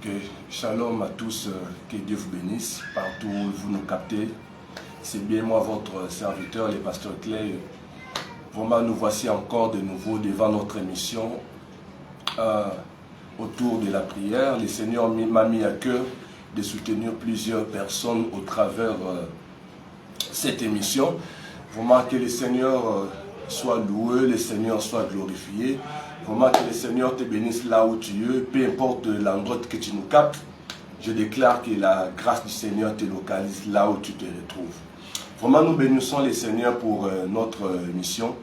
Ok, shalom à tous, que Dieu vous bénisse, partout où vous nous captez. C'est bien moi, votre serviteur, le pasteur Clay. Vraiment, nous voici encore de nouveau devant notre émission autour de la prière. Le Seigneur m'a mis à cœur de soutenir plusieurs personnes au travers cette émission. Vraiment que le Seigneur soit loué, le Seigneur soit glorifié. Vraiment que le Seigneur te bénisse là où tu es, peu importe l'endroit que tu nous captes. Je déclare que la grâce du Seigneur te localise là où tu te retrouves. Vraiment, nous bénissons le Seigneur pour notre mission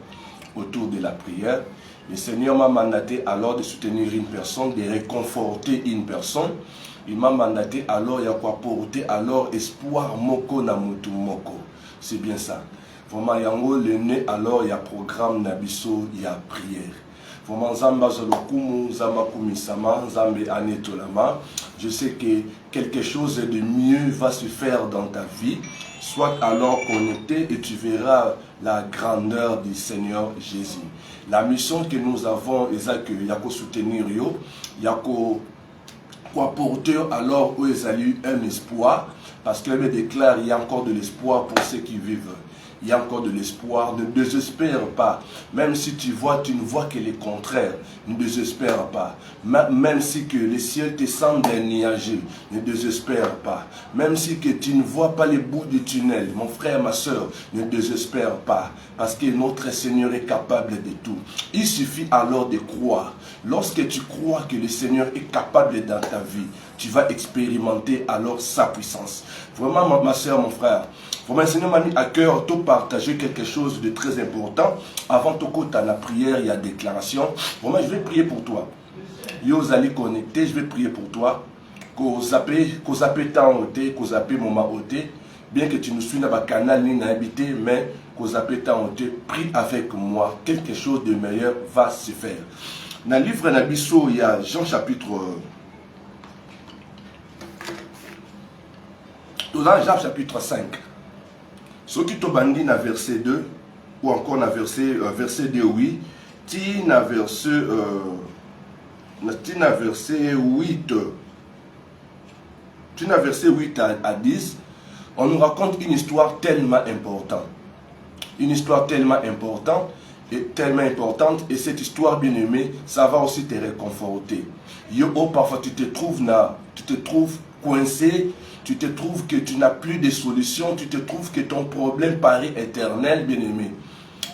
autour de la prière. Le Seigneur m'a mandaté alors de soutenir une personne, de réconforter une personne. Il m'a mandaté alors, il y a quoi porter alors espoir moko na mutu moko. C'est bien ça. Vraiment, il y a le nez alors, il y a programme nabiso, il y a prière. Vraiment, Zamba Zolokumu, Zamba Kumisama, Zambe Anetolama. Je sais que quelque chose de mieux va se faire dans ta vie. Sois alors connecté et tu verras la grandeur du Seigneur Jésus. La mission que nous avons, c'est qu'il y a qu'à soutenir, il y a qu'à porter alors où ils ont eu un espoir. Parce qu'elle me déclare qu'il y a encore de l'espoir pour ceux qui vivent. Il y a encore de l'espoir, ne désespère pas. Même si tu ne vois que le contraire, ne désespère pas. Même si que le ciel te semble nuageux, ne désespère pas. Même si que tu ne vois pas le bout du tunnel, mon frère, ma soeur, ne désespère pas. Parce que notre Seigneur est capable de tout. Il suffit alors de croire. Lorsque tu crois que le Seigneur est capable dans ta vie, tu vas expérimenter alors sa puissance. Vraiment, ma soeur, mon frère, vraiment, le Seigneur m'a mis à cœur de partager quelque chose de très important. Avant de côté la prière, il y a déclaration. Vraiment, je vais prier pour toi. Vous allez connecter, je vais prier pour toi. Qu'on zappe temps ôté, qu'on zappe moment ôté. Bien que tu nous suives dans le canal, ni habité, mais qu'on zappe temps ôté, prie avec moi. Quelque chose de meilleur va se faire. Dans le livre Nabiso, il y a Jean chapitre. Dans Jean chapitre 5. Ce qui te bandit dans verset 2, ou encore dans verset 2, oui, tu n'as verset 8. Tu n'as verset 8 à 10, on nous raconte une histoire tellement importante. Une histoire tellement importante, et cette histoire, bien aimée, ça va aussi te réconforter. Parfois tu te trouves coincé, tu te trouves que tu n'as plus de solution, tu te trouves que ton problème paraît éternel, bien aimé.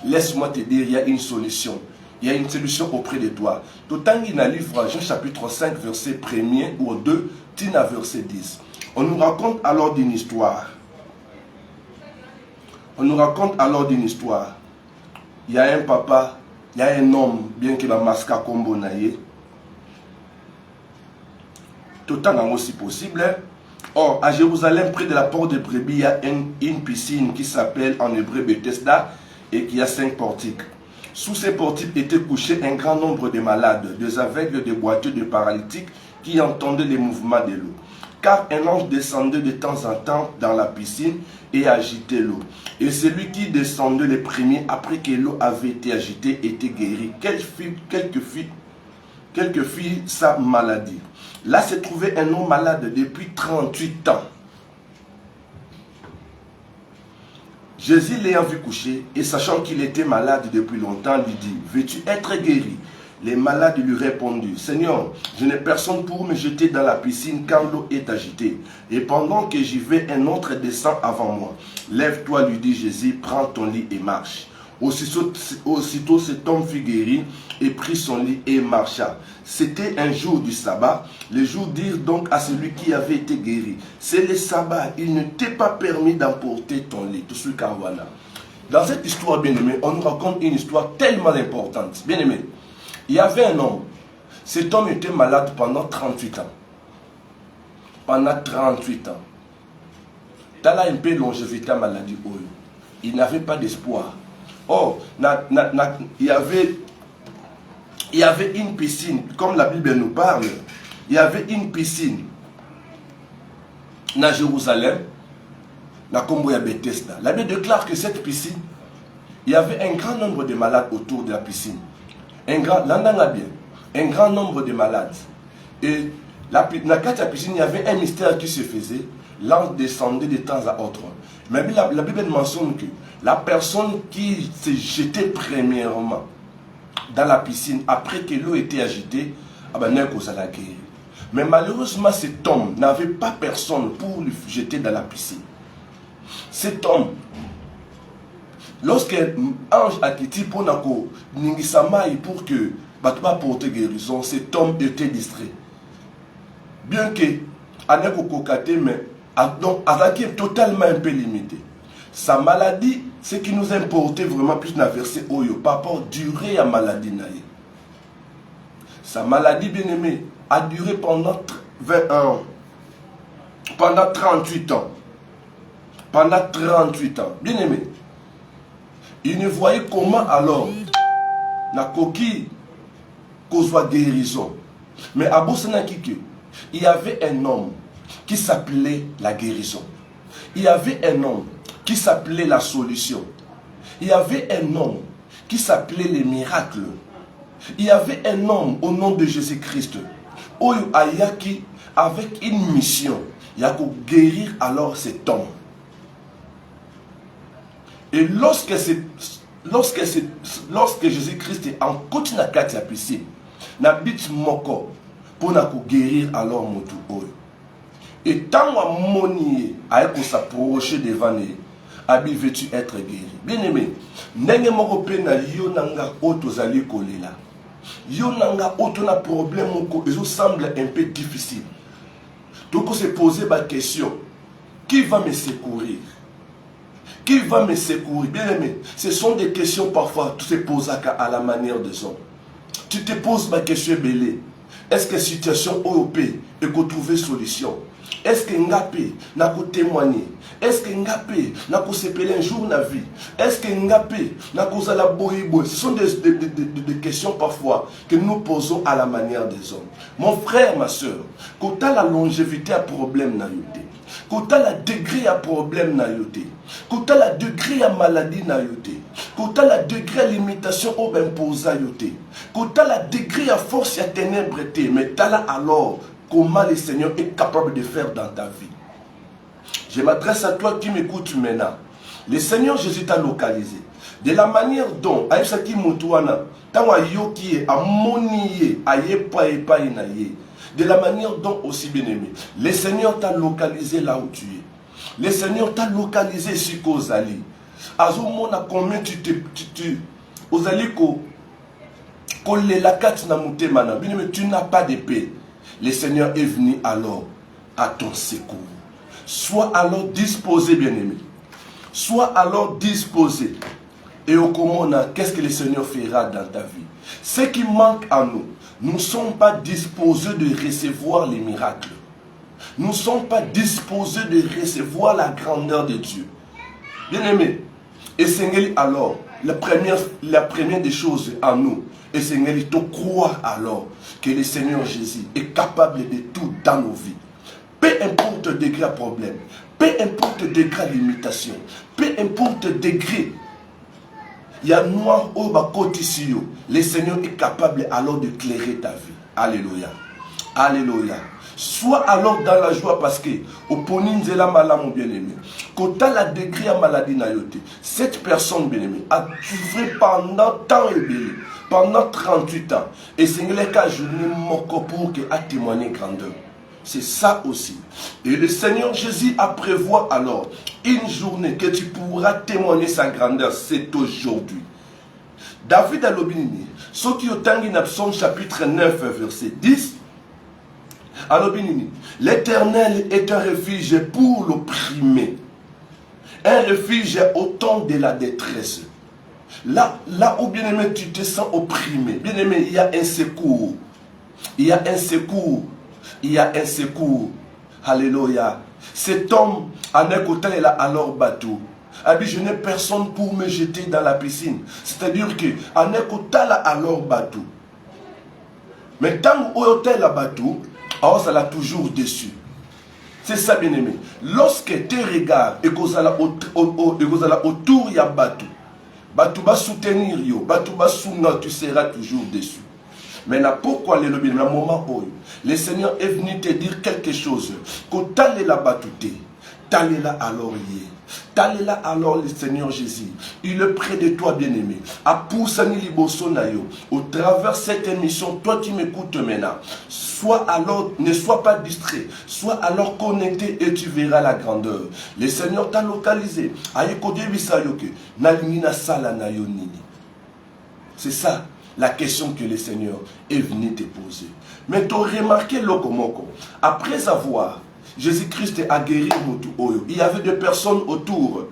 Laisse-moi te dire, il y a une solution. Il y a une solution auprès de toi. D'autant qu'il y a un livre, Jean chapitre 5, verset 1er ou 2, Tina verset 10. On nous raconte alors d'une histoire. Il y a un papa, il y a un homme, bien qu'il a masqué comme bonaye. Tout temps aussi possible. Or, à Jérusalem, près de la porte de Brebis, il y a une piscine qui s'appelle en hébreu Bethesda et qui a 5 portiques. Sous ces portiques étaient couchés un grand nombre de malades, des aveugles, des boiteux, des paralytiques qui entendaient les mouvements de l'eau. Car un ange descendait de temps en temps dans la piscine et agitait l'eau. Et celui qui descendait le premier, après que l'eau avait été agitée, était guéri. Quelle fut sa maladie. Là se trouvait un homme malade depuis 38 ans. Jésus l'ayant vu coucher et sachant qu'il était malade depuis longtemps, lui dit, veux-tu être guéri? Les malades lui répondirent, Seigneur, je n'ai personne pour me jeter dans la piscine quand l'eau est agitée. Et pendant que j'y vais, un autre descend avant moi. Lève-toi, lui dit Jésus, prends ton lit et marche. Aussitôt cet homme fut guéri et prit son lit et marcha. C'était un jour du sabbat. Les jours dirent donc à celui qui avait été guéri, c'est le sabbat, il ne t'est pas permis d'emporter ton lit. Tout ce carwana. Dans cette histoire, bien aimé, on nous raconte une histoire tellement importante. Bien aimé, il y avait un homme. Cet homme était malade pendant 38 ans. Pendant 38 ans. Dans la MP longévité maladie, il n'avait pas d'espoir. Oh, il y avait une piscine, comme la Bible nous parle, il y avait une piscine à Jérusalem, la Komboya Bethesda. La Bible déclare que cette piscine, il y avait un grand nombre de malades autour de la piscine. Un grand nombre de malades. Et La piscine, il y avait un mystère qui se faisait. L'ange descendait de temps à autre. Mais la Bible mentionne que la personne qui s'est jetée premièrement dans la piscine, après que l'eau était agitée, mais malheureusement, cet homme n'avait pas personne pour le jeter dans la piscine. Cet homme, lorsque l'ange a quitté pour que Batba porte guérison, cet homme était distrait. Bien que Aneko Kokate, mais donc Azaki est totalement un peu limité. Sa maladie, ce qui nous a importé vraiment plus dans le verset Oyo, par rapport à la durée à la maladie. Sa maladie, bien aimée, a duré pendant 21 ans, pendant 38 ans. Pendant 38 ans. Bien aimé, il ne voyait comment alors la coquille causerait guérison. Mais à Boussanakike, il y avait un homme qui s'appelait la guérison. Il y avait un homme qui s'appelait la solution. Il y avait un homme qui s'appelait les miracles. Il y avait un homme au nom de Jésus-Christ, Oyo Ayaki, avec une mission. Il y a pour guérir alors cet homme. Et lorsque Jésus-Christ est en continu à Katia Pissi, n'habite moko pour guérir alors motu oyo. Et tant que moni a s'approcher devant lui, Abi, veux-tu être guéri? Bien aimé, nenge moko pe na yo nanga otozali kolela. Yo nanga otona problème moko, eso semble un peu difficile. Donc on se poser la question, qui va me secourir? Qui va me secourir? Bien aimé, ce sont des questions parfois, tu te poses à la manière des hommes. Tu te poses ma question belée. Est-ce que la situation OOP est qu'on trouve solution? Est-ce que Ngapé n'a qu'à témoigner? Est-ce que Ngapé n'a qu'à s'épeler un jour na vie? Est-ce que Ngapé n'a qu'à la boïboï? Ce sont des questions parfois que nous posons à la manière des hommes. Mon frère, ma soeur, quand tu as la longévité à problème na yoté, quand tu as la degré à problème na yoté, quand tu as la degré à maladie na yoté, quand tu as la degré à limitation au imposa yoté, quand tu as la degré à force à ténèbres, mais tu as là alors comment le Seigneur est capable de faire dans ta vie. Je m'adresse à toi qui m'écoutes maintenant. Le Seigneur Jésus t'a localisé. De la manière dont, Aïsaki Moutouana, Tawa Yoki, Amoniye, Ayepa et Païnaye, de la manière dont aussi bien aimé, le Seigneur t'a localisé là où tu es. Le Seigneur t'a localisé sur Kozali. Azomona combien tu Ozali ko la carte na mutemana. Bien aimé, tu n'as pas de paix. Le Seigneur est venu alors à ton secours. Sois alors disposé, bien-aimé. Sois alors disposé. Et au commun, qu'est-ce que le Seigneur fera dans ta vie? Ce qui manque à nous, nous ne sommes pas disposés de recevoir les miracles. Nous ne sommes pas disposés de recevoir la grandeur de Dieu. Bien-aimé, et Seigneur, alors, la première des choses en nous, et Seigneur, il te croit alors que le Seigneur Jésus est capable de tout dans nos vies. Peu importe le degré à problème, peu importe le degré à limitation, peu importe le degré, il y a noir au bas côté ici, le Seigneur est capable alors de clairer ta vie. Alléluia. Alléluia. Sois alors dans la joie parce que au poninzela malam bien-aimé. Quand tu as la degré à maladie naïoté, cette personne bien-aimée a souffert pendant tant et belé, pendant 38 ans. Et c'est le cas journée moko pour que a témoigné grandeur. C'est ça aussi. Et le Seigneur Jésus a prévu alors une journée que tu pourras témoigner sa grandeur. C'est aujourd'hui. David a l'obéni. Ce qui est en Psaume chapitre 9 verset 10. Alors, l'Éternel est un refuge pour l'opprimé, un refuge au temps de la détresse. Là où, bien-aimé, tu te sens opprimé, bien-aimé, il y a un secours. Il y a un secours. Il y a un secours. Alléluia. Cet homme, en écoutant, il a alors battu. Je n'ai personne pour me jeter dans la piscine. C'est-à-dire que, en écoutant, il a alors battu. Mais tant qu'il a battu, alors ça l'a toujours déçu. C'est ça, bien aimé. Lorsque tu regardes et que ça autour, il y a Batou. Batou va soutenir, Batou va soutenir, tu seras toujours déçu. Maintenant, pourquoi le lobby, le moment où le Seigneur est venu te dire quelque chose, que t'allais là-bas tout est, t'allais là alors y est. T'allais là alors le Seigneur Jésus, il est près de toi bien-aimé. À Poussani Liboso Nayo, au travers de cette émission, toi qui m'écoutes maintenant, ne sois pas distrait, sois alors connecté et tu verras la grandeur. Le Seigneur t'a localisé. C'est ça la question que le Seigneur est venu te poser. Mais tu as remarqué Lokomoko, après avoir Jésus-Christ a guéri Moutou Oyo, il y avait des personnes autour.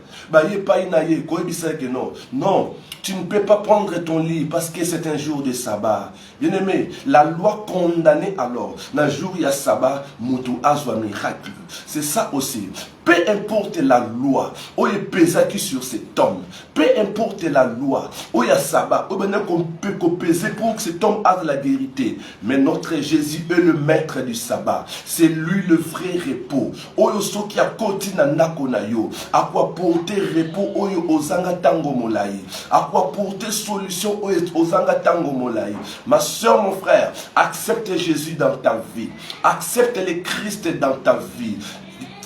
Non, tu ne peux pas prendre ton lit parce que c'est un jour de sabbat. Bien-aimé, la loi condamnait alors. Dans jour il y a sabbat, Moutou Azwa miracle. C'est ça aussi. Peu importe la loi, où est pesé sur cet homme. Peu importe la loi, où il y a sabbat, où on peut peser pour que cet homme ait la vérité. Mais notre Jésus est le maître du sabbat. C'est lui le vrai repos. Oyo soki a koti na ndako na yo, à quoi porter repos oyo ozanga tango molai, à quoi porter solution oyo ozanga tango molai. Ma soeur, mon frère, accepte Jésus dans ta vie, accepte le Christ dans ta vie.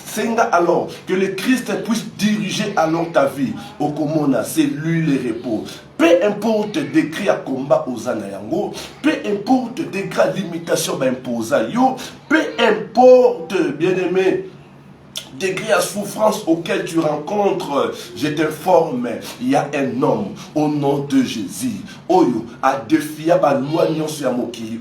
Senga alors que le Christ puisse diriger alors ta vie. Au Komona, c'est lui le repos. Peu importe décret à combat aux anayango, peu importe décret à limitation imposée, peu importe, bien-aimé, degré à souffrance auquel tu rencontres, je t'informe, il y a un homme au nom de Jésus. Oyo a défié la loi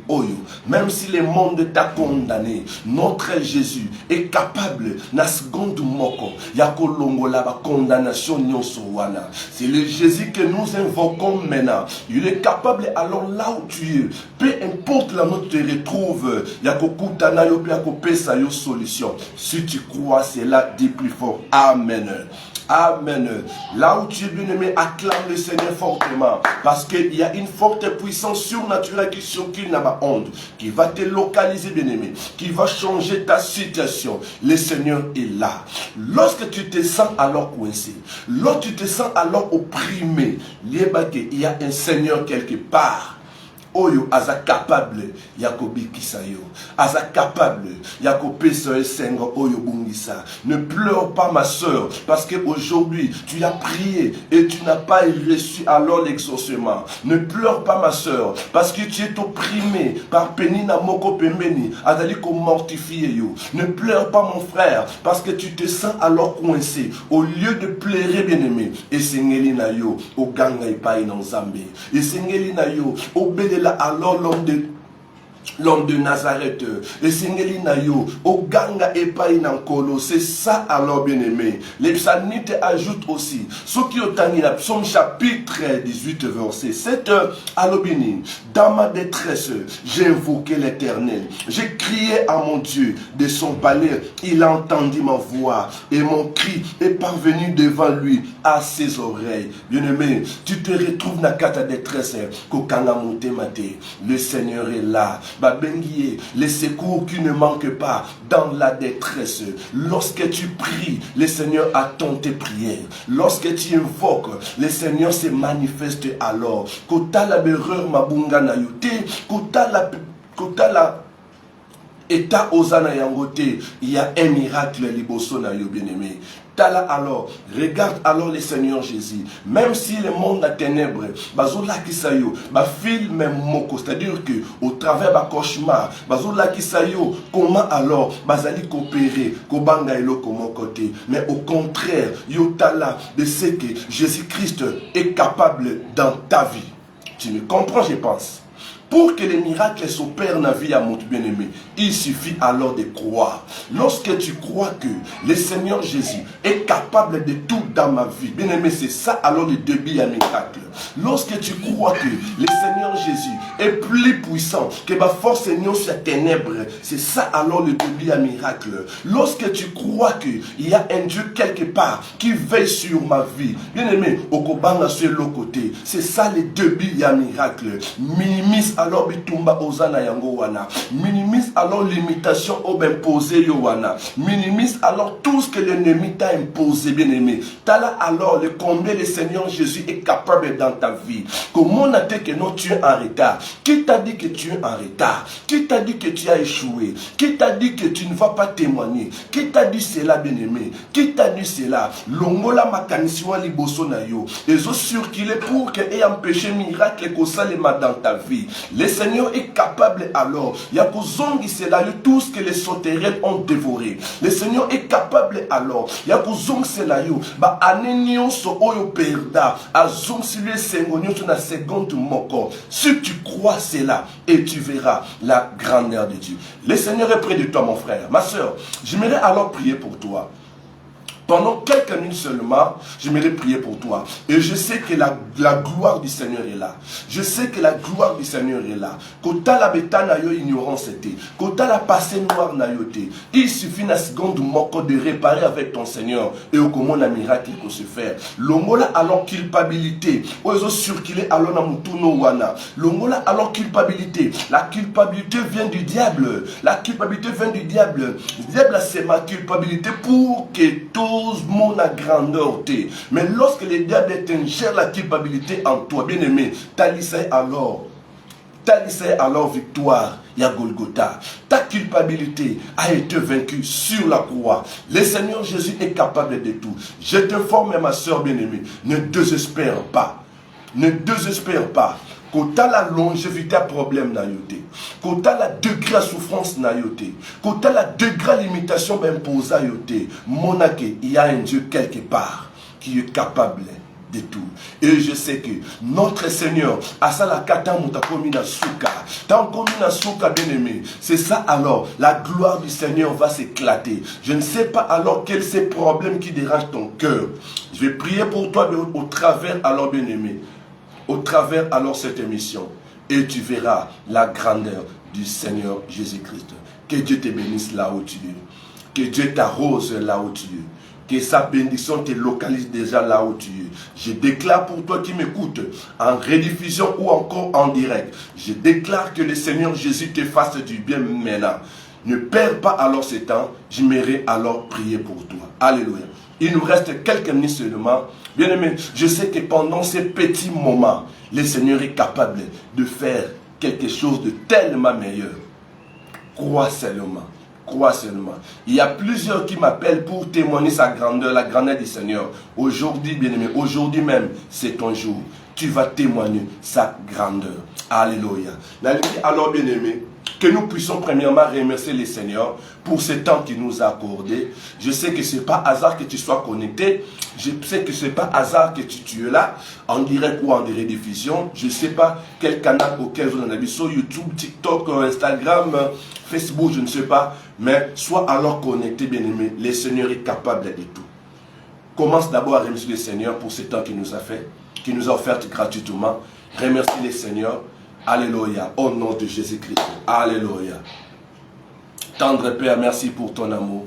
Oyo. Même si le monde t'a condamné, notre Jésus est capable, na seconde moko, yako longo la condamnation nyonsowana. C'est le Jésus que nous invoquons maintenant. Il est capable alors là où tu es. Peu importe la note tu te retrouves, yako kutana yo pe yako pesa yo solution. Si tu crois, c'est là, dis plus fort. Amen. Amen. Là où tu es bien-aimé, acclame le Seigneur fortement. Parce qu'il y a une forte puissance surnaturelle qui circule dans ma onde, qui va te localiser, bien-aimé, qui va changer ta situation. Le Seigneur est là. Lorsque tu te sens alors coincé, lorsque tu te sens alors opprimé, il y a un Seigneur quelque part. Oyo aza capable yakobi kisayo, aza capable yakope so sengo oyo bungisa. Ne pleure pas ma soeur, parce que aujourd'hui tu as prié et tu n'as pas reçu alors l'exaucement. Ne pleure pas ma soeur, parce que tu es opprimé par penina moko pembeni azali ko mortifier yo. Ne pleure pas mon frère, parce que tu te sens alors coincé. Au lieu de pleurer, bien-aimé, et sengeli na yo o ganga ipai na Nzambe, et sengeli na yo o là alors l'homme de Nazareth, et Singeli Nayo, au Ganga et Painankolo, c'est ça alors bien-aimé. Les psalmites ajoutent aussi, ce qui ont tenu la psaume chapitre 18, verset 7, Alobini, dans ma détresse, j'ai invoqué l'Éternel, j'ai crié à mon Dieu de son palais, il a entendu ma voix, et mon cri est parvenu devant lui à ses oreilles. Bien-aimé, tu te retrouves dans ta détresse, le Seigneur est là. Babengié, les secours qui ne manquent pas dans la détresse. Lorsque tu pries, le Seigneur attend tes prières. Lorsque tu invoques, le Seigneur se manifeste alors. Kota la berreur mabunga na yote, kota la état osana yangote, il y a un miracle liboso na yo bien-aimé. Tala alors, regarde alors le Seigneur Jésus. Même si le monde a ténèbres, bazola kisayo, ba film moko, c'est-à-dire que au travers ba cauchemar, bazola kisayo, comment alors bazali coopérer, kobanga elo comme côté. Mais au contraire, yotala de ce que Jésus-Christ est capable dans ta vie. Tu me comprends, je pense. Pour que les miracles s'opèrent dans la vie à mon bien-aimé, il suffit alors de croire. Lorsque tu crois que le Seigneur Jésus est capable de tout dans ma vie, bien-aimé, c'est ça alors le début à miracle. Lorsque tu crois que le Seigneur Jésus est plus puissant que ma force Seigneur sur ténèbres, c'est ça alors le début à miracle. Lorsque tu crois qu'il y a un Dieu quelque part qui veille sur ma vie, bien-aimé, au Kobanga sur l'autre côté, c'est ça le début à miracle. Minimise alors bitumba ozana yango wana. Minimise alors l'imitation au imposé yo wana. Minimise alors tout ce que l'ennemi t'a imposé, bien-aimé. T'as là alors le combien le Seigneur Jésus est capable dans ta vie. Comment on a dit que non, tu es en retard? Qui t'a dit que tu es en retard? Qui t'a dit que tu as échoué? Qui t'a dit que tu ne vas pas témoigner? Qui t'a dit cela, bien-aimé? Qui t'a dit cela? Longola makanisiwa liboso na yo. Les autres sur qu'il est pour que ait empêché miracle que ça dans ta vie. Le Seigneur est capable alors. Il y a kuzongi cela tout ce que les sauterelles ont dévoré. Le Seigneur est capable alors. Il y a kuzongi cela yo. Ba anenio so oyo perda. Azong si le sengonio tu na seconde moko. Si tu crois cela et tu verras la grandeur de Dieu. Le Seigneur est près de toi, mon frère, ma soeur. J'aimerais alors prier pour toi. Pendant quelques minutes seulement, j'aimerais prier pour toi. Et je sais que la gloire du Seigneur est là. Je sais que la gloire du Seigneur est là. Kota la bêta na yo ignorance était. Kota la passé noir na yo te. Il suffit na seconde moko de réparer avec ton Seigneur. Et au comment la miracle peut se faire. Longola alors culpabilité. Ozo circuler alors na mutuno wana. Longola alors culpabilité. La culpabilité vient du diable. La culpabilité vient du diable. Le diable c'est ma culpabilité pour que tout mon grandeur. Mais lorsque le diable ingère la culpabilité en toi, bien-aimé, talissez alors victoire. Il y a Golgotha. Ta culpabilité a été vaincue sur la croix. Le Seigneur Jésus est capable de tout. Je t'informe, ma soeur bien-aimée, ne désespère pas. Ne désespère pas. Quand tu as la longévité à problème na yote, quand tu as la degré à souffrance na yote, quand tu as la degré à limitation imposée à yote, monake, il y a un Dieu quelque part qui est capable de tout. Et je sais que notre Seigneur a ça la kata mutakomina souka. Tant komina souka bien-aimé, c'est ça alors, la gloire du Seigneur va s'éclater. Je ne sais pas alors quels sont ces problèmes qui dérangent ton cœur. Je vais prier pour toi au travers alors bien-aimé. Au travers alors cette émission, et tu verras la grandeur du Seigneur Jésus-Christ. Que Dieu te bénisse là où tu es. Que Dieu t'arrose là où tu es. Que sa bénédiction te localise déjà là où tu es. Je déclare pour toi qui m'écoutes, en rediffusion ou encore en direct, je déclare que le Seigneur Jésus te fasse du bien maintenant. Ne perds pas alors ce temps, j'aimerais alors prier pour toi. Alléluia. Il nous reste quelques minutes seulement. Bien-aimé, je sais que pendant ces petits moments, le Seigneur est capable de faire quelque chose de tellement meilleur. Crois seulement. Crois seulement. Il y a plusieurs qui m'appellent pour témoigner sa grandeur, la grandeur du Seigneur. Aujourd'hui, bien-aimé, aujourd'hui même, c'est ton jour. Tu vas témoigner sa grandeur. Alléluia. Alors, bien-aimé, que nous puissions premièrement remercier le Seigneur pour ce temps qu'il nous a accordé. Je sais que ce n'est pas hasard que tu sois connecté. Je sais que ce n'est pas hasard que tu es là, en direct ou en rediffusion. Je ne sais pas quel canal auquel vous en avez, sur YouTube, TikTok, Instagram, Facebook, je ne sais pas. Mais sois alors connecté, bien-aimé. Le Seigneur est capable de tout. Commence d'abord à remercier le Seigneur pour ce temps qu'il nous a fait, qu'il nous a offert gratuitement. Remercie le Seigneur. Alléluia, au nom de Jésus-Christ. Alléluia. Tendre Père, merci pour ton amour.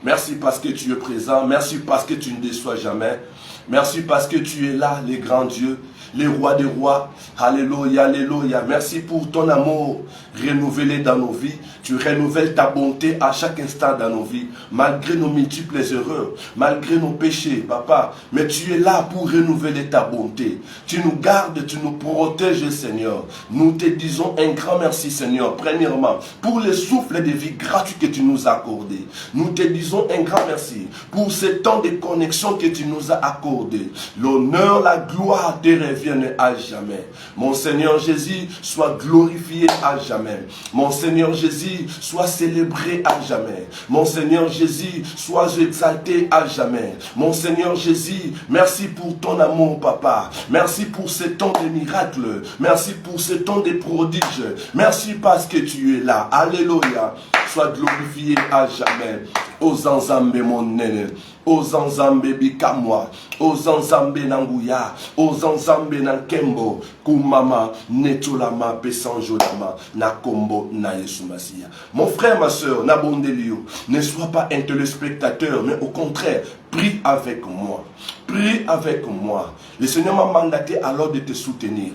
Merci parce que tu es présent. Merci parce que tu ne déçois jamais. Merci parce que tu es là, les grands dieux, les rois des rois. Alléluia, alléluia. Merci pour ton amour renouvelé dans nos vies. Tu renouvelles ta bonté à chaque instant dans nos vies, malgré nos multiples erreurs, malgré nos péchés, papa. Mais tu es là pour renouveler ta bonté. Tu nous gardes, tu nous protèges, Seigneur. Nous te disons un grand merci, Seigneur. Premièrement, pour le souffle de vie gratuit que tu nous as accordé. Nous te disons un grand merci pour ce temps de connexion que tu nous as accordé. L'honneur, la gloire te reviennent à jamais. Mon Seigneur Jésus, sois glorifié à jamais. Mon Seigneur Jésus, sois célébré à jamais. Mon Seigneur Jésus, sois exalté à jamais. Mon Seigneur Jésus, merci pour ton amour, papa. Merci pour ce temps de miracles. Merci pour ce temps de prodiges. Merci parce que tu es là. Alléluia. Sois glorifié à jamais. Aux ensemble mon nene. Aux ensemble bikamwa. Aux ensemble nanguya. Aux ensemble nankembo. Kumama netolama pesanjolama. Nakombo na Yesu Masia. Mon frère, ma soeur, Nabondelio, ne sois pas un téléspectateur, mais au contraire, prie avec moi. Prie avec moi. Le Seigneur m'a mandaté alors de te soutenir.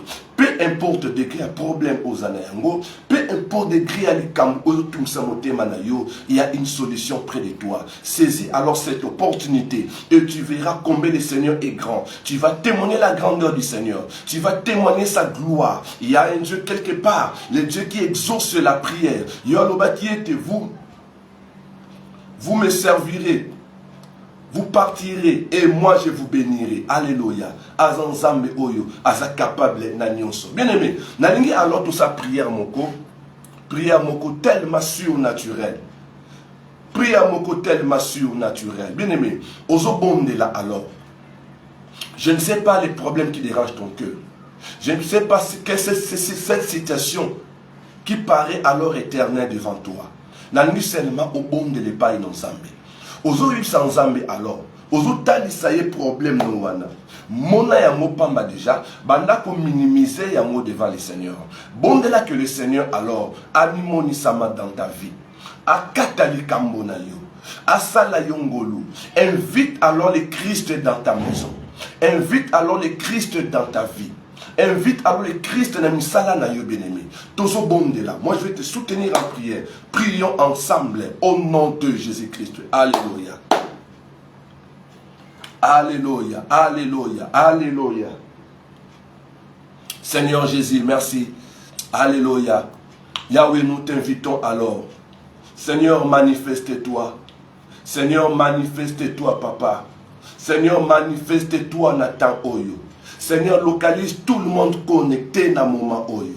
importe degré à problème aux anayango, peu importe degré à l'ikam, il y a une solution près de toi. Saisis alors cette opportunité et tu verras combien le Seigneur est grand. Tu vas témoigner la grandeur du Seigneur. Tu vas témoigner sa gloire. Il y a un Dieu quelque part, le Dieu qui exauce la prière. Vous me servirez. Vous partirez et moi je vous bénirai. Alléluia. Azanzambe oyo, aza capable na nyonso. Bien aimé, nalingi alors tout ça prière moko tellement surnaturelle. Prière moko tellement surnaturelle. Bien aimé, ozo bonde là alors. Je ne sais pas les problèmes qui dérangent ton cœur. Je ne sais pas ce que c'est cette situation qui paraît alors éternelle devant toi. Nalingi seulement au bonde les pas inonzambe. Ozo yipsa nzambe alors. Ozo talisa ye problème no wana. Mona yango pamba déjà. Banda ko minimiser yango devant le Seigneur. Bonde là que le Seigneur alors animonisama dans ta vie. Akatali kambona yo. Asala yongolu. Invite alors le Christ dans ta maison. Invite alors le Christ dans ta vie. Invite alors le Christ dans misala na yo bien-aimé. Tozo bonde là. Moi je vais te soutenir en prière. Prions ensemble au nom de Jésus-Christ. Alléluia. Alléluia. Alléluia. Alléluia. Seigneur Jésus, merci. Alléluia. Yahweh, nous t'invitons alors. Seigneur, manifeste-toi. Seigneur, manifeste-toi, Papa. Seigneur, manifeste-toi, Nathan Oyo. Seigneur, localise tout le monde connecté dans le moment Oyo.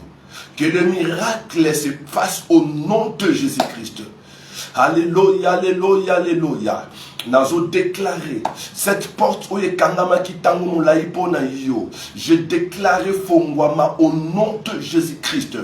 Que le miracle se fasse au nom de Jésus-Christ. Alléluia, alléluia, alléluia. Nazo déclaré cette porte où kangama kitangu laipona yo. Je déclare fongwama au nom de Jésus-Christ.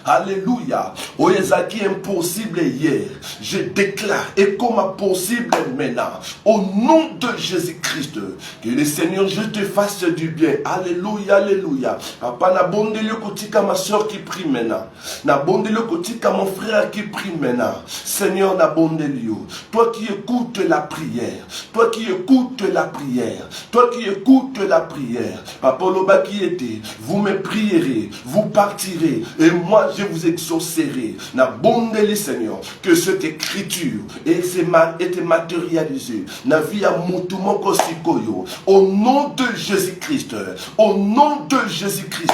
Alléluia. Oyezaki impossible hier. Je déclare et comme possible maintenant. Au nom de Jésus-Christ. Que le Seigneur je te fasse du bien. Alléluia, alléluia. Papa na bonde le kotika ma soeur qui prie maintenant. Na bonde le kotika mon frère qui prie maintenant. Seigneur na bonde liyo. Toi qui écoutes la prière. Toi qui écoutes la prière, toi qui écoutes la prière, Papa Loba qui était, vous me prierez, vous partirez, et moi je vous exaucerai. Na bondeli Seigneur, que cette écriture été matérialisée, na via mutumoko sikoyo, au nom de Jésus-Christ, au nom de Jésus-Christ,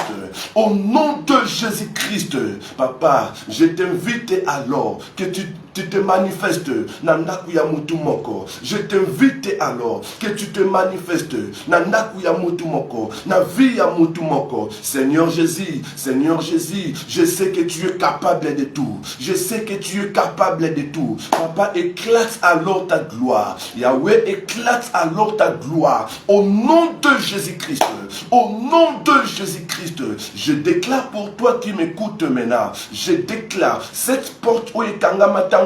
au nom de Jésus-Christ, Papa, je t'invite alors que tu te manifestes Nandakuya Mutumoko. Je t'invite alors que tu te manifestes Nandakuya Mutumoko. Navia Mutumoko. Seigneur Jésus, je sais que tu es capable de tout. Je sais que tu es capable de tout. Papa, éclate alors ta gloire. Yahweh, éclate alors ta gloire. Au nom de Jésus-Christ. Au nom de Jésus-Christ. Je déclare pour toi qui m'écoutes maintenant. Je déclare cette porte où est Kangamata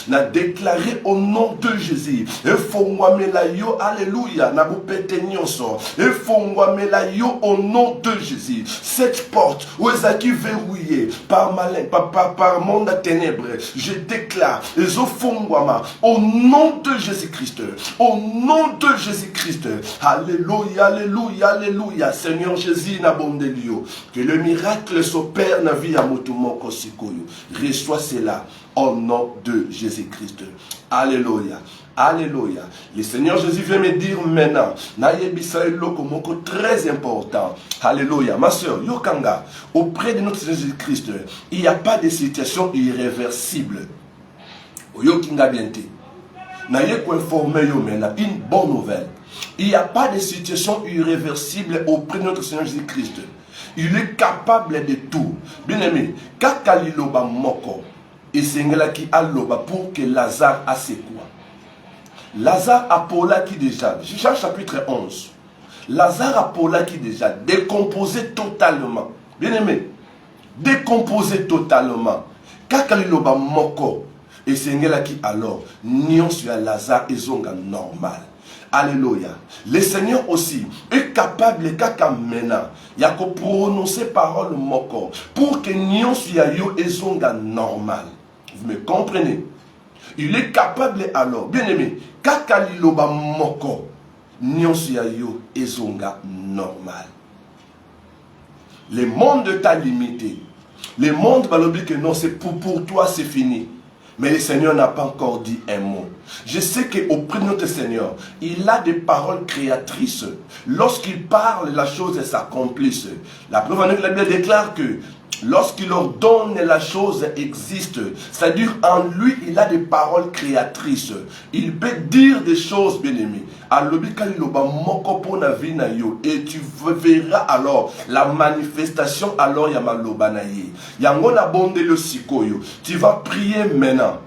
n'a déclaré au nom de Jésus. Et fongwamelayo, alléluia, n'a vous pété nyonso. Et fongwamelayo au nom de Jésus. Cette porte où est qui verrouillée par malin, par monde à ténèbres, je déclare, et au fongwama, au nom de Jésus-Christ. Au nom de Jésus-Christ. Alléluia, alléluia, alléluia. Seigneur Jésus, n'a bon délio. Que le miracle s'opère dans la vie à Motumoko Sikoyo. Reçois cela. Au nom de Jésus-Christ. Alléluia. Alléluia. Le Seigneur Jésus vient me dire maintenant, très important. Alléluia. Ma soeur, Yokanga, auprès de notre Jésus-Christ, il n'y a pas de situation irréversible. Yokinga biente. Naye ko informer yo maintenant une bonne nouvelle. Il n'y a pas de situation irréversible auprès de notre Seigneur Jésus-Christ. Il est capable de tout. Bien aimé, kakaliloba moko. Et c'est qui a l'oba pour que Lazare a ses quoi. Lazare a Paula qui déjà, Jean chapitre 11. Lazare a Paula qui déjà décomposé totalement. Bien aimé, décomposé totalement. Kakaliloba moko. Et c'est qui alors, nion sur Lazare et zonga normal. Alléluia. Le Seigneur aussi est capable kakamena. Il y a que prononcer parole moko pour que nion sur yo et zonga normal. Vous me comprenez? Il est capable alors, bien aimé, kakaliloba moko, nyonsi yo ezonga normal. Le monde t'a limité. Le monde va l'oublier que non, c'est pour toi, c'est fini. Mais le Seigneur n'a pas encore dit un mot. Je sais qu'auprès de notre Seigneur, il a des paroles créatrices. Lorsqu'il parle, la chose s'accomplisse. La preuve en est que la Bible déclare que lorsqu'il ordonne, la chose existe. C'est-à-dire, en lui, il a des paroles créatrices. Il peut dire des choses, bien-aimés. Et tu verras alors la manifestation alors Yamalobanaye. Yangona bonde le sikoyo. Tu vas prier maintenant.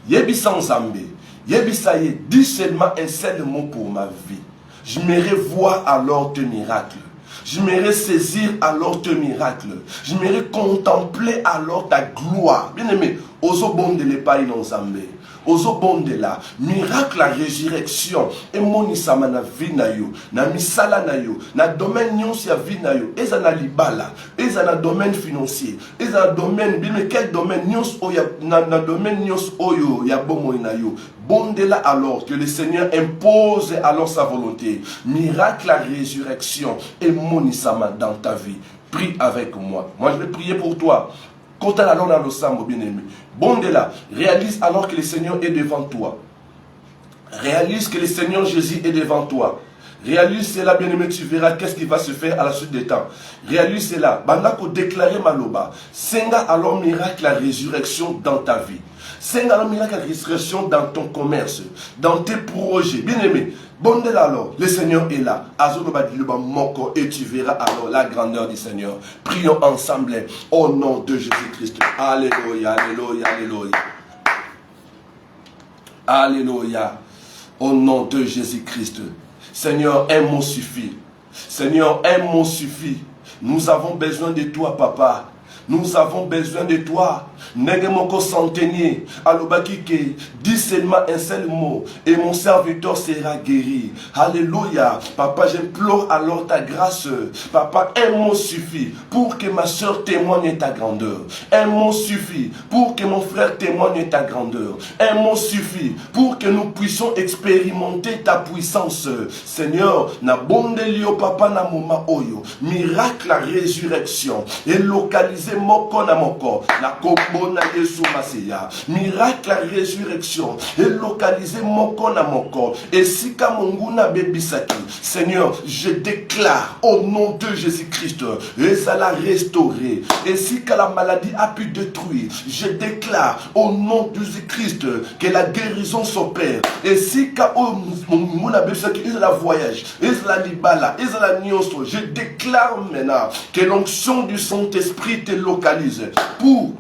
Yebisa Nzambe. Yebisa ye. Dis seulement un seul mot pour ma vie. Je m'aimerais voir alors tes miracles. J'aimerais saisir alors tes miracles. J'aimerais contempler alors ta gloire. Bien-aimé, ozo bonde le paï non Nzambe. Ozo bonde la miracle la résurrection et monisama na vie na yo na misala na yo na domaine nyonso ya vie na yo eza na libala eza na domaine financier eza na domaine bien quel domaine nyonso oyo na domaine nyonso oyo ya bomoi na yo bondela alors que le Seigneur impose alors sa volonté. Miracle la résurrection et monisama dans ta vie. Prie avec moi. Moi je vais prier pour toi. Quand tu as la langue dans le sang, bien-aimé, bondela, réalise alors que le Seigneur est devant toi. Réalise que le Seigneur Jésus est devant toi. Réalise cela, bien-aimé, tu verras qu'est-ce qui va se faire à la suite des temps. Réalise cela. Bandako déclarer maloba. Senga alors miracle la résurrection dans ta vie. Senga alors miracle la résurrection dans ton commerce, dans tes projets. Bien-aimé, bondela alors, le Seigneur est là. Moko et tu verras alors la grandeur du Seigneur. Prions ensemble au nom de Jésus-Christ. Alléluia, alléluia, alléluia. Alléluia. Au nom de Jésus-Christ. Seigneur, un mot suffit. Seigneur, un mot suffit. Nous avons besoin de toi, papa. Nous avons besoin de toi. Negemoko centenier, alobakike, dis seulement un seul mot et mon serviteur sera guéri. Alléluia. Papa, j'implore alors ta grâce. Papa, un mot suffit pour que ma soeur témoigne ta grandeur. Un mot suffit pour que mon frère témoigne ta grandeur. Un mot suffit pour que nous puissions expérimenter ta puissance. Seigneur, na bondelio papa na moma oyo, miracle la résurrection et localiser moko na moko na kombo na Yesu Masia, miracle la résurrection et localiser moko na moko et sika monguna bebisaki. Seigneur, je déclare au nom de Jésus-Christ et ça l'a restauré et sika la maladie a pu détruire, je déclare au nom de Jésus-Christ que la guérison s'opère et sika monguna bebisaki et la voyage et la libala et la nyonso, je déclare maintenant que l'onction du Saint-Esprit te localise pour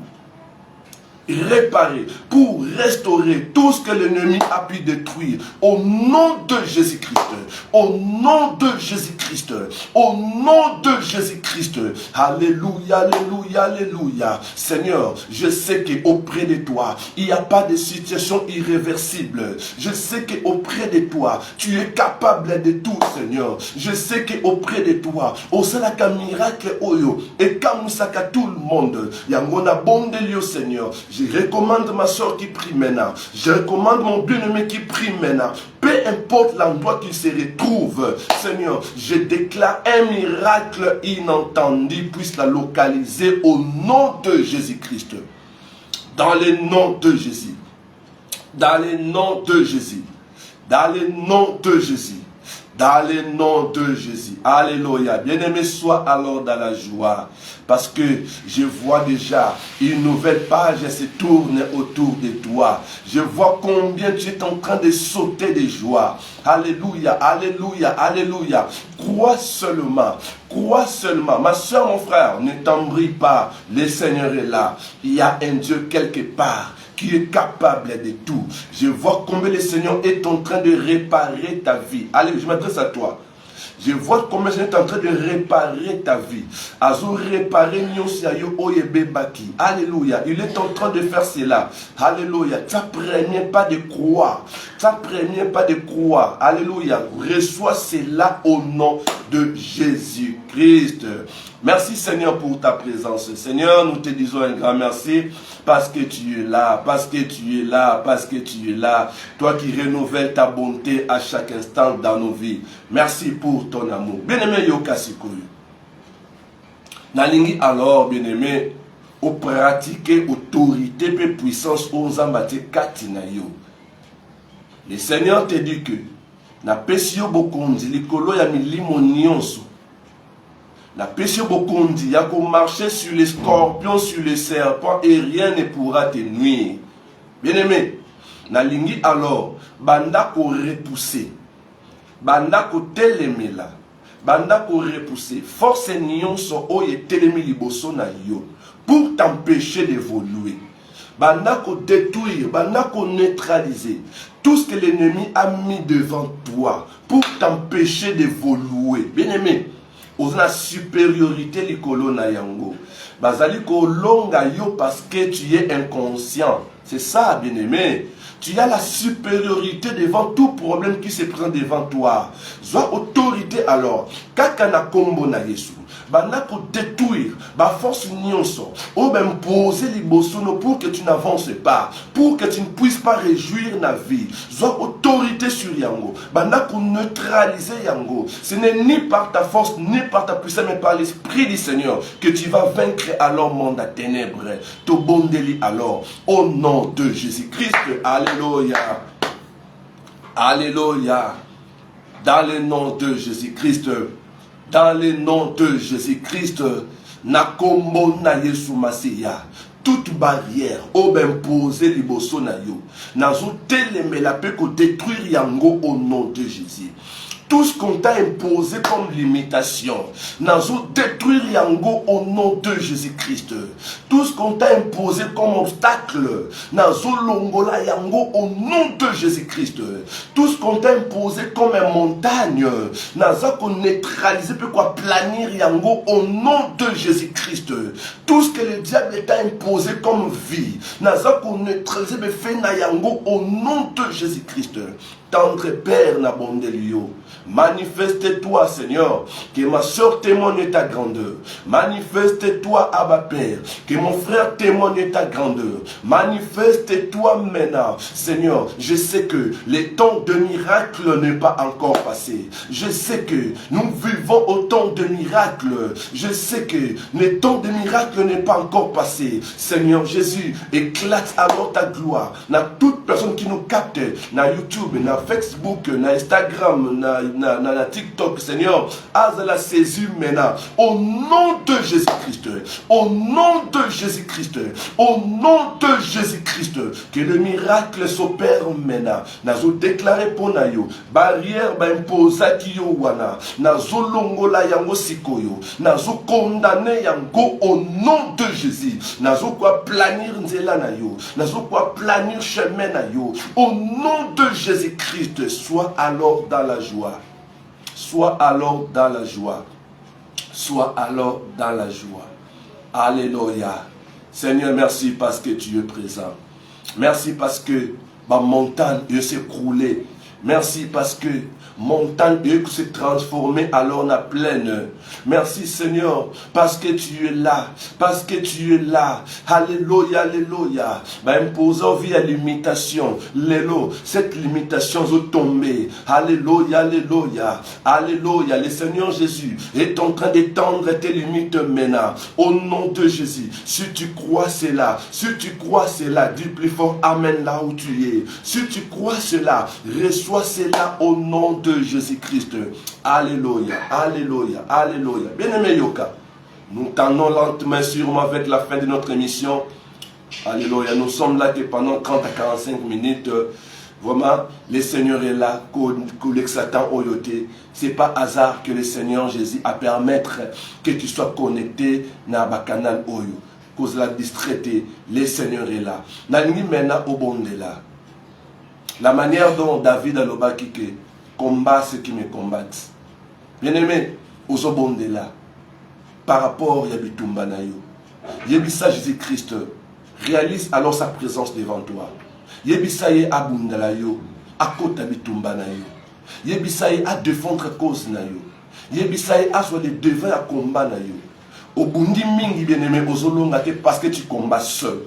réparer, pour restaurer tout ce que l'ennemi a pu détruire. Au nom de Jésus-Christ, au nom de Jésus-Christ, au nom de Jésus-Christ. Alléluia, alléluia, alléluia. Seigneur, je sais qu'auprès de toi, il n'y a pas de situation irréversible. Je sais qu'auprès de toi, tu es capable de tout, Seigneur. Je sais qu'auprès de toi, au salaka miracle oyo, et comme ça tout le monde, yangona bon de Seigneur. Je recommande ma soeur qui prie maintenant. Je recommande mon bien-aimé qui prie maintenant. Peu importe l'endroit qu'il se retrouve, Seigneur, je déclare un miracle inentendu puisse la localiser au nom de Jésus-Christ. Dans le nom de Jésus. Dans le nom de Jésus. Dans le nom de Jésus. Dans le nom de Jésus. Alléluia. Bien-aimé, sois alors dans la joie. Parce que je vois déjà une nouvelle page se tourne autour de toi. Je vois combien tu es en train de sauter de joie. Alléluia, alléluia, alléluia. Crois seulement. Crois seulement. Ma soeur, mon frère, ne t'embrouille pas. Le Seigneur est là. Il y a un Dieu quelque part qui est capable de tout. Je vois combien le Seigneur est en train de réparer ta vie. Allez, je m'adresse à toi. Je vois combien le Seigneur est en train de réparer ta vie. Azo réparer nyonsiayo oyebebaki. Alléluia. Il est en train de faire cela. Alléluia. T'apprenez pas de croire. T'apprenez pas de croire. Alléluia. Reçois cela au nom de Jésus-Christ. Merci Seigneur pour ta présence. Seigneur, nous te disons un grand merci parce que tu es là, parce que tu es là, parce que tu es là. Toi qui renouvelles ta bonté à chaque instant dans nos vies. Merci pour ton amour. Bien-aimé Yoka Sikoyo. Nalingi alors, bien-aimé, au pratiquer autorité et puissance aux ambati katina yo. Le Seigneur te dit que na pesio bokondi likolo ya milimo nyonso. Na pesio bokondi ya ko marcher sur les scorpions, sur les serpents et rien ne pourra te nuire. Bien-aimé, nalingi alors banda ko repousser. Banda ko telemela. Banda ko repousser. Force nyonso oye telemi liboso na yo. Pour t'empêcher d'évoluer. Banda ko détruire, banda ko neutraliser tout ce que l'ennemi a mis devant toi pour t'empêcher d'évoluer. Bien aimé, aux la supériorité likolo na yango. Bazali ko longa yo parce que tu es inconscient. C'est ça, bien aimé. Tu as la supériorité devant tout problème qui se prend devant toi. Sois autorité alors. Kakana kombo na Yesu. Bana pour détruire, ba force nyonso, ou même poser les bossonos pour que tu n'avances pas, pour que tu ne puisses pas réjouir la vie. Sois autorité sur Yango. Bana pour neutraliser Yango. Ce n'est ni par ta force, ni par ta puissance, mais par l'Esprit du Seigneur que tu vas vaincre alors monde à ténèbres. Te bondeli alors, au nom de Jésus-Christ. Alléluia. Alléluia. Dans le nom de Jésus-Christ. Dans le nom de Jésus-Christ, nakombo na Yesu Masiya, toute barrière, au imposé liboso na yo, nazo telemela pe ko détruire yango au nom de Jésus. Tout ce qu'on t'a imposé comme limitation, nazo détruire yango au nom de Jésus-Christ. Tout ce qu'on t'a imposé comme obstacle, nazo longola yango au nom de Jésus-Christ. Tout ce qu'on t'a imposé comme une montagne, nazo qu'on neutraliser peut quoi planir yango au nom de Jésus-Christ. Tout ce que le diable t'a imposé comme vie, nazo qu'on neutraliser be fait na yango au nom de Jésus-Christ. Tendre Père na bondelio. Manifeste-toi, Seigneur, que ma soeur témoigne ta grandeur. Manifeste-toi, Abba Père, que mon frère témoigne ta grandeur. Manifeste-toi maintenant, Seigneur. Je sais que le temps de miracle n'est pas encore passé. Je sais que nous vivons au temps de miracle. Je sais que le temps de miracle n'est pas encore passé. Seigneur Jésus, éclate alors ta gloire. Na toute personne qui nous capte, na YouTube, na Facebook, na Instagram, na TikTok, Seigneur, à la saisie maintenant, au nom de Jésus-Christ, au nom de Jésus-Christ, au nom de Jésus-Christ, que le miracle s'opère maintenant. Nazo déclaré pour nayo, barrière ba imposa kiyo wana, nazo longola yango sikoyo, nazo condamné yango au nom de Jésus, nazo quoi planir nzela nayo, nazo quoi planir chemin nayo, au nom de Jésus-Christ, sois alors dans la joie. Sois alors dans la joie. Sois alors dans la joie. Alléluia. Seigneur, merci parce que tu es présent. Merci parce que ma montagne s'est écroulée. Merci parce que montagne s'est transformée alors en plaine. Merci Seigneur parce que tu es là. Parce que tu es là. Alléluia, alléluia. Imposant via l'imitation. Lélo, cette limitation est tombée. Alléluia, alléluia. Alléluia. Le Seigneur Jésus est en train d'étendre tes limites maintenant. Au nom de Jésus. Si tu crois cela, si tu crois cela, dis plus fort Amen là où tu es. Si tu crois cela, reçois cela au nom de Jésus-Christ. Alléluia, alléluia, alléluia. Bien-aimé Yoka, nous tendons lentement sûrement avec la fin de notre émission. Alléluia, nous sommes là que pendant 30 à 45 minutes. Vraiment, le Seigneur est là, que Satan oyoté. C'est pas hasard que le Seigneur Jésus a permettre que tu sois connecté dans le canal Oyo. Cause la distraité, le Seigneur est là. Nangi maintenant au bon de là. La manière dont David a l'obaki combat ceux qui me combattent. Bien-aimé, aux obonde là, par rapport à Yabitumba Nayo, Yebisa Jésus-Christ réalise alors sa présence devant toi. Yebisa ye abundalayo, à côté Yabitumba Nayo. Yebisa ye à défendre cause Nayo. Yebisa ye à soit les devants à combat Nayo. Au bundi mingi bien-aimé, aux olonga parce que tu combats seul.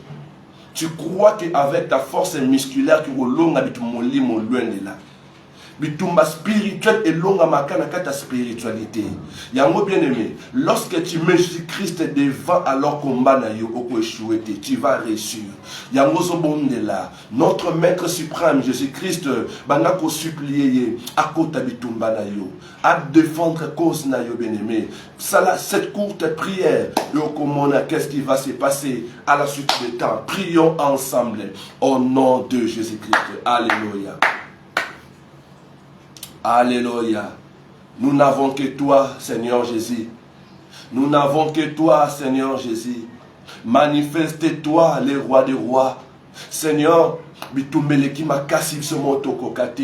Tu crois qu'avec ta force musculaire, tu vas loin de là. bitumba spirituel et longa makana kata spiritualité. Yango bien aimé, lorsque tu mets Jésus-Christ devant alors combat na yo oko échoué, tu vas réussir. Yango zo bonde là, notre maître suprême Jésus-Christ banako supplier à kota bitumba na yo, à défendre cause na yo bien aimé. Ça cette courte prière, yo komona qu'est-ce qui va se passer à la suite du temps. Prions ensemble au nom de Jésus-Christ. Alléluia. Alléluia. Nous n'avons que toi, Seigneur Jésus. Nous n'avons que toi, Seigneur Jésus. Manifeste-toi, le roi des rois. Seigneur,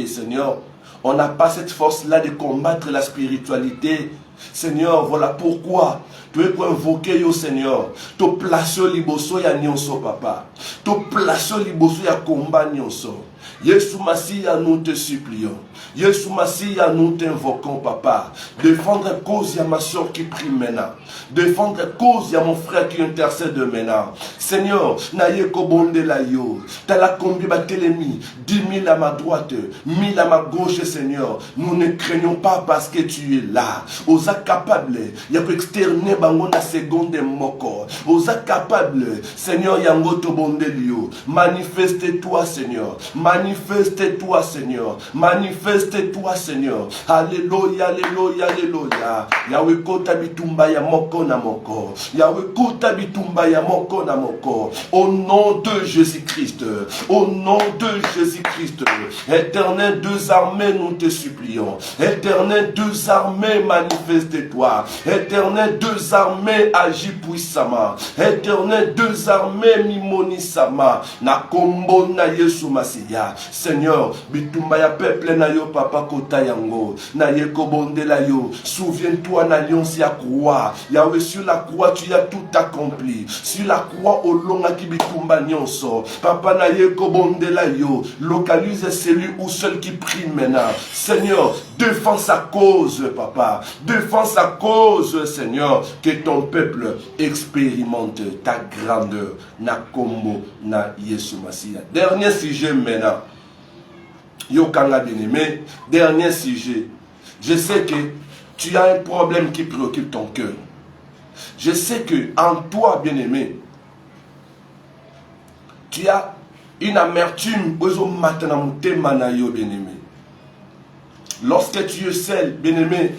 Seigneur, on n'a pas cette force-là de combattre la spiritualité. Seigneur, voilà pourquoi tu es invoqué au Seigneur. Tu places liboso ya nyonso papa. Tu places liboso ya combat nyonso. Yesu Masia, nous te supplions. Yesu Masia, nous t'invoquons, papa. Défendre cause, il y a ma soeur qui prie maintenant. Défendre cause, il y a mon frère qui intercède maintenant. Seigneur, naye kobonde la yo. T'as la combi batelemi. 10 000 à ma droite, 1000 à ma gauche, Seigneur. Nous ne craignons pas parce que tu es là. Osa capable, il y a externer bango na seconde moko. Osa capable, Seigneur, yango to bonde liyo. Manifeste-toi, Seigneur. Manifeste-toi, Seigneur. Manifeste-toi, Seigneur. Alléluia, alléluia, alléluia. Yahweh kota bitumba ya moko na moko. Yahweh kota bitumba ya moko na moko. Au nom de Jésus-Christ. Au nom de Jésus-Christ. Éternel deux armées, nous te supplions. Éternel deux armées, manifeste-toi. Éternel deux armées, agis puissamment. Éternel deux armées, mimonisama. Na kombo na Yesu Masiya. Seigneur, bitumba ya peuple na yo papa kota yango. Na ye kobonde la yo. Souviens-toi na l'alliance ya croix. Yahweh, sur la croix tu as tout accompli. Sur la croix au long ki bitumba nyonso. Papa na ye kobonde la yo. Localise celui ou seul qui prie maintenant. Seigneur, défends sa cause, papa. Défends sa cause, Seigneur. Que ton peuple expérimente ta grandeur. Na kombo na Yesu Masiya. Dernier sujet maintenant. Yokanga bien-aimé, dernier sujet. Je sais que tu as un problème qui préoccupe ton cœur. Je sais que en toi, bien-aimé, tu as une amertume, bien-aimé. Lorsque tu es seul, bien-aimé,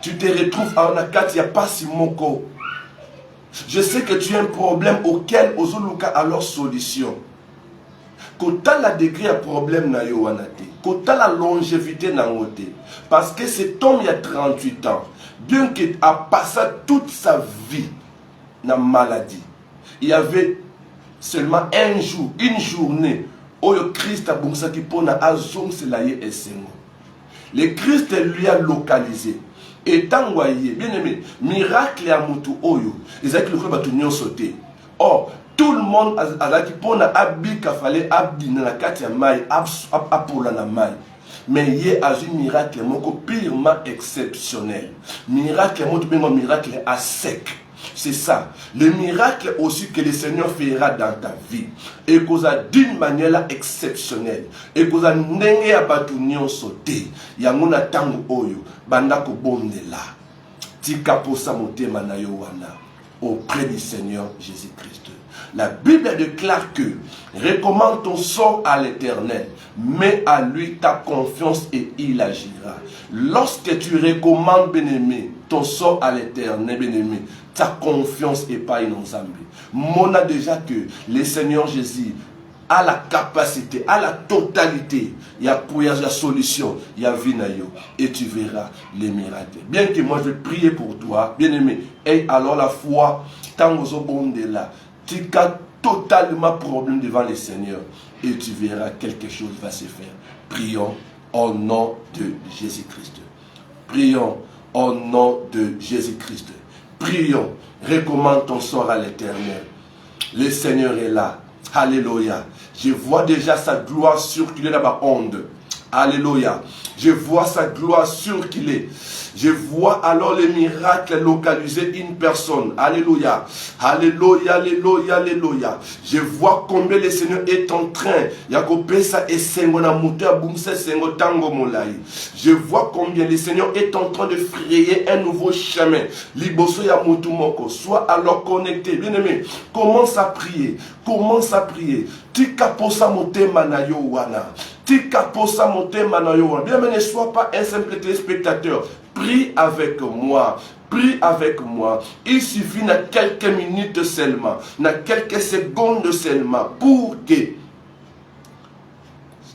tu te retrouves à Onakat, il n'y a pas si moko. Je sais que tu as un problème auquel Ozoluka a leur solution. Kota la degré à problème na yo wanate. Kota la longévité na ngote. Parce que cet homme il y a 38 ans, bien qu'il a passé toute sa vie na maladie, il y avait seulement un jour, une journée où le Christ a bonsaki pona azong selaye esengo. Le Christ lui a localisé. Et tant voyez, bien aimé, miracle à mutu oyo. Ils ont le batu nyon sauté. Or, tout le monde a dit pour abdi kafale abdi na kati ya mai apola na mai. Mais il y a un miracle purement exceptionnel. Miracle miracle à sec. C'est ça. Le miracle aussi que le Seigneur fera dans ta vie. Et qu'on a d'une manière exceptionnelle. Et qu'on a n'engé à batunion sauté. Yanguna tango oyo. Bandako bonde la. Tika posa motema na yo wana. Auprès du Seigneur Jésus-Christ. La Bible déclare que recommande ton sort à l'Éternel, mets à lui ta confiance et il agira. Lorsque tu recommandes, bien-aimé, ton sort à l'Éternel, bien-aimé, ta confiance est pas inensemble. Mon a déjà que le Seigneur Jésus a la capacité, a la totalité, il y a la solution, il y a vinayo, et tu verras les miracles. Bien que moi je vais prier pour toi, bien-aimé, et alors la foi, tant aux bondes là, tu as totalement problème devant le Seigneur et tu verras quelque chose va se faire. Prions au nom de Jésus-Christ. Prions au nom de Jésus-Christ. Prions. Recommande ton sort à l'Éternel. Le Seigneur est là. Alléluia. Je vois déjà sa gloire circuler dans ma onde. Alléluia. Je vois sa gloire surkiller. Je vois alors les miracles localiser une personne. Alléluia. Alléluia, alléluia, alléluia. Je vois combien le Seigneur est en train. Je vois combien le Seigneur est en train de frayer un nouveau chemin. Sois alors connecté. Bien-aimé, commence à prier. Commence à prier. Tika posa motema na yo wana. Tika posa motema na yo wana. Bien-aimé, ne sois pas un simple téléspectateur. Prie avec moi. Prie avec moi. Il suffit dans quelques minutes seulement, dans quelques secondes seulement, pour que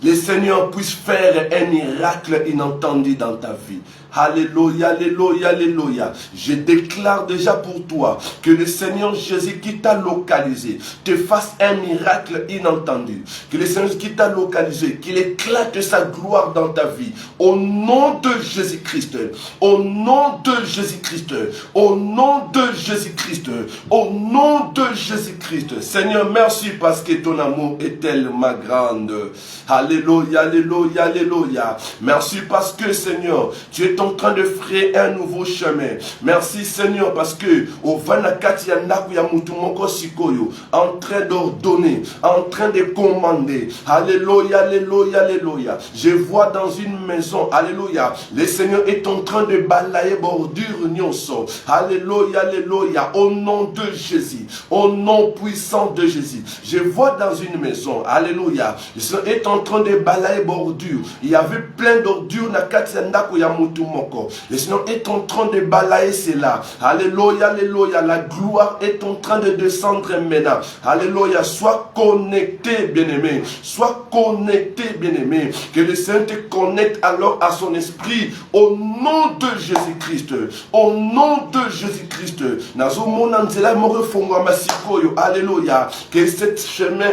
le Seigneur puisse faire un miracle inattendu dans ta vie. Alléluia, alléluia, alléluia. Je déclare déjà pour toi que le Seigneur Jésus qui t'a localisé te fasse un miracle inattendu. Que le Seigneur qui t'a localisé, qu'il éclate sa gloire dans ta vie. Au nom de Jésus-Christ. Au nom de Jésus-Christ. Au nom de Jésus-Christ. Au nom de Jésus-Christ. Seigneur, merci parce que ton amour est tellement grand. Alléluia, alléluia, alléluia. Merci parce que, Seigneur, tu es en train de frayer un nouveau chemin. Merci, Seigneur, parce que au Vanakati Yandakuya Mutumoko Sikoyo, en train d'ordonner, en train de commander. Alléluia, alléluia, alléluia. Je vois dans une maison, alléluia, le Seigneur est en train de balayer bordure nyonso. Alléluia, alléluia, au nom de Jésus, au nom puissant de Jésus. Je vois dans une maison, alléluia, le Seigneur est en train de balayer bordure. Il y avait plein d'ordures na kati Yandakuya Mutumoko. Le Seigneur est en train de balayer cela. Alléluia, alléluia. La gloire est en train de descendre maintenant. Alléluia. Sois connecté, bien-aimé. Sois connecté, bien-aimé. Que le Seigneur te connecte alors à son esprit. Au nom de Jésus-Christ. Au nom de Jésus-Christ. Alléluia. Que cet chemin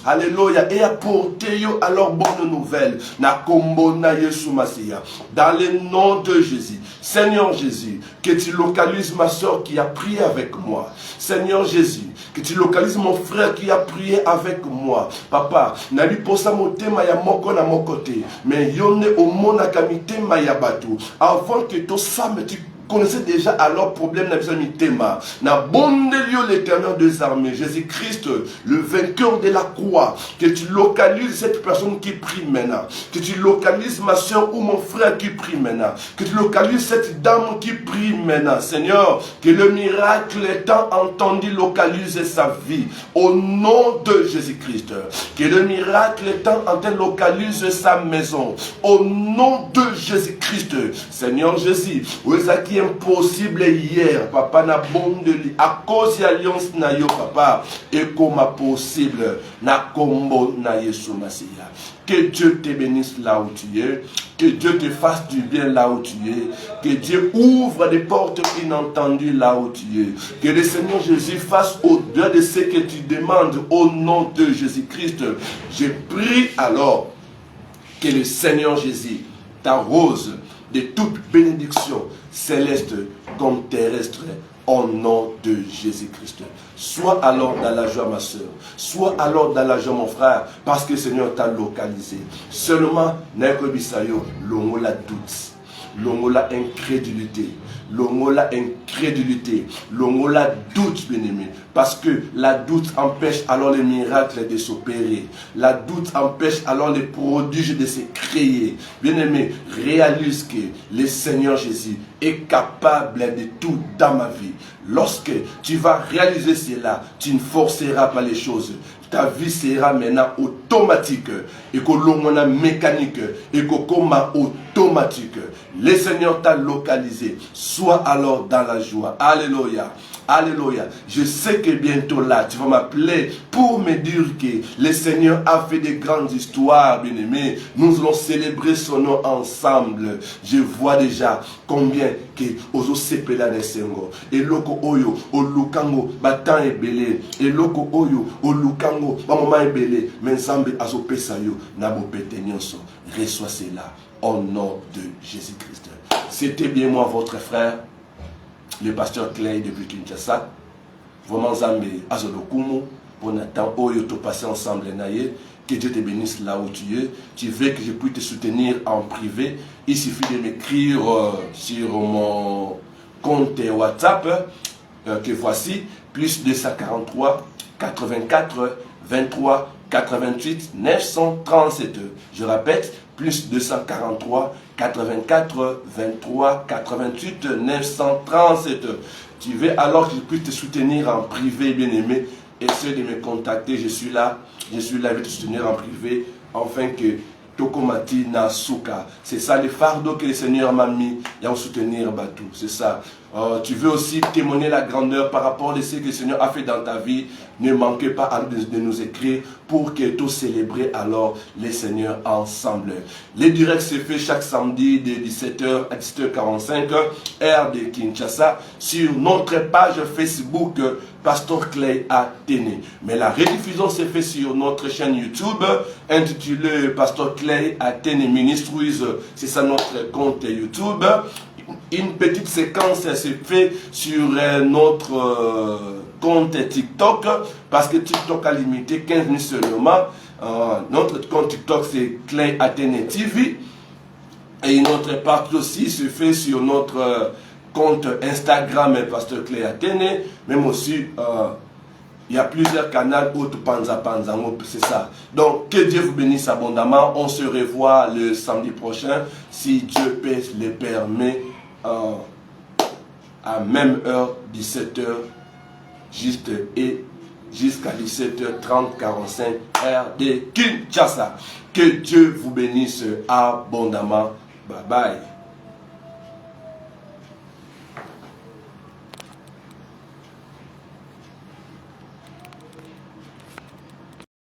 alléluia et apporter alors bonne nouvelle. Na kombo na Yesu Masia. Dans le nom de Jésus. Seigneur Jésus, que tu localises ma soeur qui a prié avec moi. Seigneur Jésus, que tu localises mon frère qui a prié avec moi. Papa, nabi posa motema ya moko na mokote, mais yone au mona kamite mayabatu. Avant que ton sam tu connaissez déjà alors problème na bizami tema na bonde lieu l'Éternel des armées Jésus-Christ le vainqueur de la croix, que tu localises cette personne qui prie maintenant, que tu localises ma soeur ou mon frère qui prie maintenant, que tu localises cette dame qui prie maintenant. Seigneur, que le miracle étant entendu localise sa vie au nom de Jésus-Christ, que le miracle étant entendu localise sa maison au nom de Jésus-Christ. Seigneur Jésus, où est-ce qui impossible hier, papa na bondeli à cause de l'alliance na yo papa et comme possible na combo na Yesu Masia. Que Dieu te bénisse là où tu es, que Dieu te fasse du bien là où tu es, que Dieu ouvre des portes inentendues là où tu es, que le Seigneur Jésus fasse au-delà de ce que tu demandes au nom de Jésus-Christ. Je prie alors que le Seigneur Jésus t'arrose de toute bénédiction céleste comme terrestre au nom de Jésus-Christ. Sois alors dans la joie ma soeur, sois alors dans la joie mon frère, parce que le Seigneur t'a localisé. Seulement, n'est-ce bisayo, l'ongo la doute, l'ongo la incrédulité, l'ongo la incrédulité, l'ongo la doute, bien-aimé. Parce que la doute empêche alors les miracles de s'opérer. La doute empêche alors les prodiges de se créer. Bien-aimé, réalise que le Seigneur Jésus est capable de tout dans ma vie. Lorsque tu vas réaliser cela, tu ne forceras pas les choses. Ta vie sera maintenant automatique. Et que l'on a mécanique. Et que comme automatique. Le Seigneur t'a localisé. Sois alors dans la joie. Alléluia. Alléluia. Je sais que bientôt là, tu vas m'appeler pour me dire que le Seigneur a fait de grandes histoires, bien-aimés. Nous allons célébrer son nom ensemble. Je vois déjà combien que ozo sepela ne sengo. Et loko oyo, o lukango, batan e belé. Et loko oyo, o lukango, bamoma e belé. Menzambe azo pesayo, nabo petenyoso. Reçois cela au nom de Jésus-Christ. C'était bien moi, votre frère, le pasteur Clay depuis Kinshasa. Vraiment Zambé Azolokumu, pour Nathan, Oyo, passé ensemble, Naye. Que Dieu te bénisse là où tu es. Tu veux que je puisse te soutenir en privé. Il suffit de m'écrire sur mon compte WhatsApp que voici, plus 243 84 23 88 937. Je répète, plus 243 84 23 88 937. Tu veux alors que je puisse te soutenir en privé, bien-aimé. Essaie de me contacter, je suis là, je vais te soutenir en privé, afin que Tokomati Nasuka. C'est ça le fardeau que le Seigneur m'a mis et en soutenir Batou. C'est ça. Tu veux aussi témoigner la grandeur par rapport à ce que le Seigneur a fait dans ta vie. Ne manquez pas de nous écrire pour que tous célébrer alors les Seigneurs ensemble. Les directs se fait chaque samedi de 17h à 17h45 heure de Kinshasa sur notre page Facebook Pasteur Clay Athénée. Mais la rediffusion se fait sur notre chaîne YouTube intitulée Pasteur Clay Athénée Ministries. C'est ça notre compte YouTube. Une petite séquence se fait sur notre compte TikTok parce que TikTok a limité 15 minutes seulement. Notre compte TikTok c'est Clay Athénée TV et une autre partie aussi se fait sur notre compte Instagram Pasteur Clay Athénée, même aussi il y a plusieurs canaux autres Panza, c'est ça. Donc que Dieu vous bénisse abondamment. On se revoit le samedi prochain si Dieu le permet. À même heure, 17h, juste et jusqu'à 17h30, 45 heure de Kinshasa. Que Dieu vous bénisse abondamment. Bye bye.